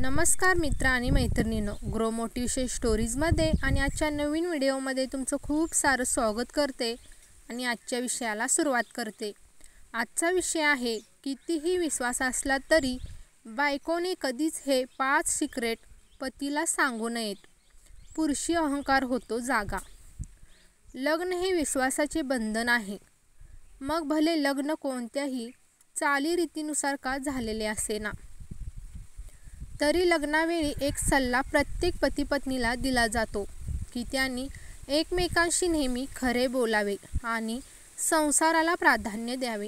नमस्कार मित्र आणि मैत्रिणींनो, ग्रो मोटिवेशन स्टोरीजमध्ये आणि आजच्या नवीन व्हिडिओमध्ये तुमचं खूप सारं स्वागत करते आणि आजच्या विषयाला सुरुवात करते। आजचा विषय आहे कितीही विश्वास असला तरी बायकोने कधीच हे 5 सिक्रेट पतीला सांगू नयेत। पुरुषी अहंकार होतो जागा। लग्न हे विश्वासाचे बंधन आहे। मग भले लग्न कोणत्याही चालीरीतीनुसार का झालेले असेना, तरी लग्नावेळी एक सल्ला प्रत्येक पती-पत्नीला दिला जातो की त्यांनी एकमेकांशी नेहमी खरे बोलावे आणि संसाराला प्राधान्य द्यावे।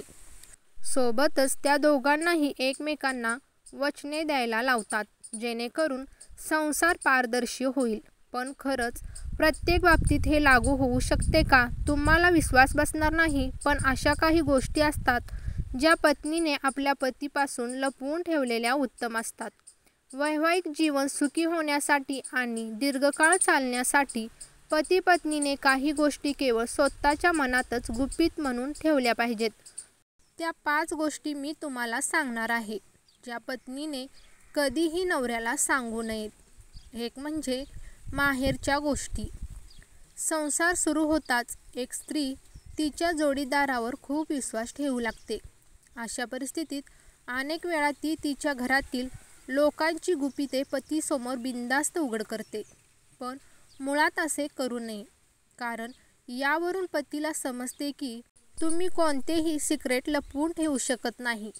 सोबतच त्या दोघांनाही एकमेकांना वचने द्यायला लावतात, जेणेकरून संसार पारदर्शी होईल। पण खरंच प्रत्येक बाबतीत हे लागू होऊ शकते का? तुम्हाला विश्वास बसणार नाही, पण अशा काही गोष्टी असतात ज्या पत्नीने आपल्या पतीपासून लपवून ठेवलेल्या उत्तम असतात। वैवाहिक जीवन सुखी होण्यासाठी आणि दीर्घकाळ चालण्यासाठी पती-पत्नीने काही गोष्टी केवळ स्वतःच्या मनातच गुपित म्हणून ठेवल्या पाहिजेत। त्या 5 गोष्टी मी तुम्हाला सांगणार आहे, ज्या पत्नीने कधीही नवऱ्याला सांगू नयेत। एक म्हणजे माहेरच्या गोष्टी। संसार सुरू होताच एक स्त्री तिच्या जोडीदारावर खूप विश्वास ठेवू लागते। अशा परिस्थितीत अनेक वेळा ती तिच्या घरातील लोकांची गुपिते पतीसमोर बिनधास्त उघड करते। पण मुळात असे करू नये, कारण यावरून पतीला समजते की तुम्ही कोणतेही सिक्रेट लपवून ठेवू शकत नाही,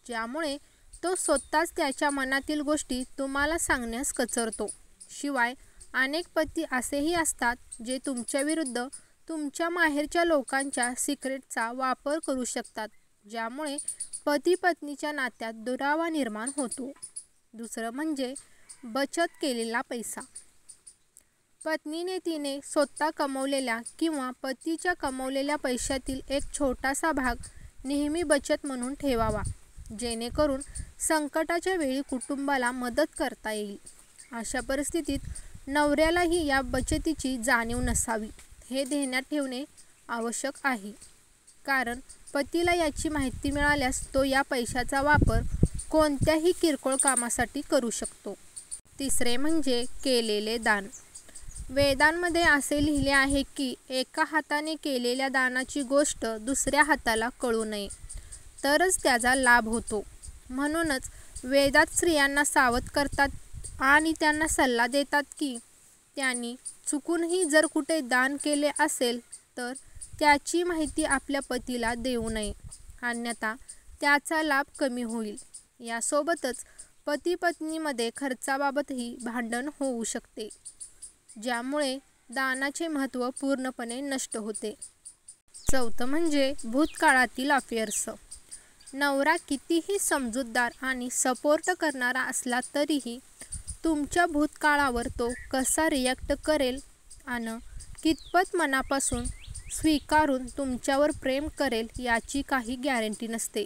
ज्यामुळे तो स्वतःच त्याच्या मनातील गोष्टी तुम्हाला सांगण्यास कचरतो। शिवाय अनेक पती असेही असतात जे तुमच्याविरुद्ध तुमच्या माहेरच्या लोकांच्या सिक्रेटचा वापर करू शकतात, ज्यामुळे पती-पत्नीच्या नात्यात दुरावा निर्माण होतो। दुसरं म्हणजे बचत केलेला पैसा। पत्नीने तिने स्वतः कमवलेल्या किंवा पतीच्या कमवलेल्या पैशातील एक छोटासा भाग नेहमी बचत म्हणून ठेवावा, जेणेकरून संकटाच्या वेळी कुटुंबाला मदत करता येईल। अशा परिस्थितीत नवऱ्यालाही या बचतीची जाणीव नसावी हे ध्यानात ठेवणे आवश्यक आहे, कारण पतीला याची माहिती मिळाल्यास तो या पैशाचा वापर कोणत्याही किरकोळ कामासाठी करू शकतो। तिसरे म्हणजे केलेले दान। वेदांमध्ये असे लिहिले आहे की एका हाताने केलेल्या दानाची गोष्ट दुसऱ्या हाताला कळू नये, तरच त्याचा लाभ होतो। म्हणूनच वेदात स्त्रियांना सावध करतात आणि त्यांना सल्ला देतात की त्यांनी चुकूनही जर कुठे दान केले असेल तर त्याची माहिती आपल्या पतीला देऊ नये, अन्यथा त्याचा लाभ कमी होईल। यासोबतच पती-पत्नीमध्ये खर्चाबाबतही भांडण होऊ शकते, ज्यामुळे दानाचे महत्त्व पूर्णपणे नष्ट होते। चौथं म्हणजे भूतकाळातील अफेअर्स। नवरा कितीही समजूतदार आणि सपोर्ट करणारा असला तरीही तुमच्या भूतकाळावर तो कसा रिॲक्ट करेल आणि कितपत मनापासून स्वीकारून तुमच्यावर प्रेम करेल याची काही गॅरंटी नसते।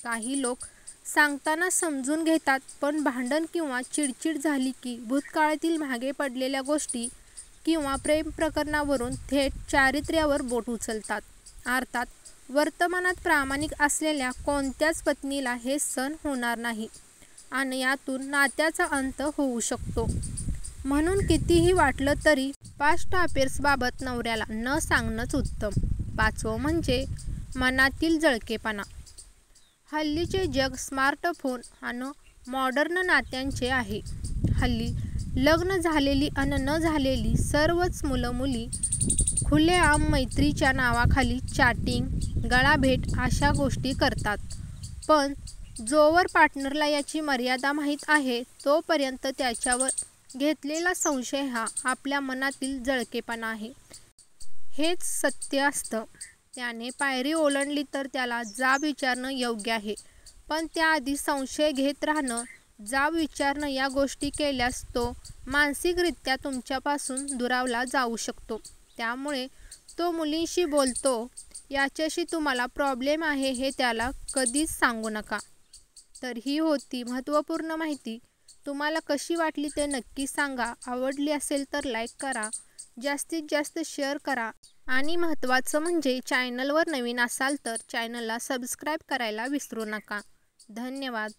काही लोक सांगताना समजून घेतात, पण भांडण किंवा चिडचिड झाली की भूतकाळातील मागे पडलेल्या गोष्टी किंवा प्रेम प्रकरणावरून थेट चारित्र्यावर बोट उचलतात। अर्थात वर्तमानात प्रामाणिक असलेल्या कोणत्याच पत्नीला हे सहन होणार नाही आणि यातून नात्याचा अंत होऊ शकतो। म्हणून कितीही वाटलं तरी पास्ट अफेअर्सबाबत नवऱ्याला न सांगणंच उत्तम। पाचवं म्हणजे मनातील जळकेपणा। हल्लीचे जग स्मार्टफोन आणि मॉडर्न नात्यांचे आहे। हल्ली लग्न झालेली आणि न झालेली सर्वच मुलं-मुली खुलेआम मैत्रीच्या नावाखाली चॅटिंग, गळाभेट अशा गोष्टी करतात। पण जोवर पार्टनरला याची मर्यादा माहीत आहे, तोपर्यंत त्याच्यावर घेतलेला संशय हा आपल्या मनातील जळकेपणा आहे। हेच सत्य असतं। त्याने पायरी ओलांडली तर त्याला जाब विचारणं योग्य आहे, पण त्याआधी संशय घेत राहणं, जाब विचारणं या गोष्टी केल्यास तो मानसिकरित्या तुमच्यापासून दुरावला जाऊ शकतो। त्यामुळे तो मुलींशी बोलतो याच्याशी तुम्हाला प्रॉब्लेम आहे हे त्याला कधीच सांगू नका। तर ही होती महत्त्वपूर्ण माहिती। तुम्हाला कशी वाटली ते नक्की सांगा। आवडली असेल तर लाईक करा, जास्तीत जास्त शेअर करा आणि महत्त्वाचं म्हणजे चॅनलवर नवीन असाल तर चॅनलला सबस्क्राईब करायला विसरू नका। धन्यवाद।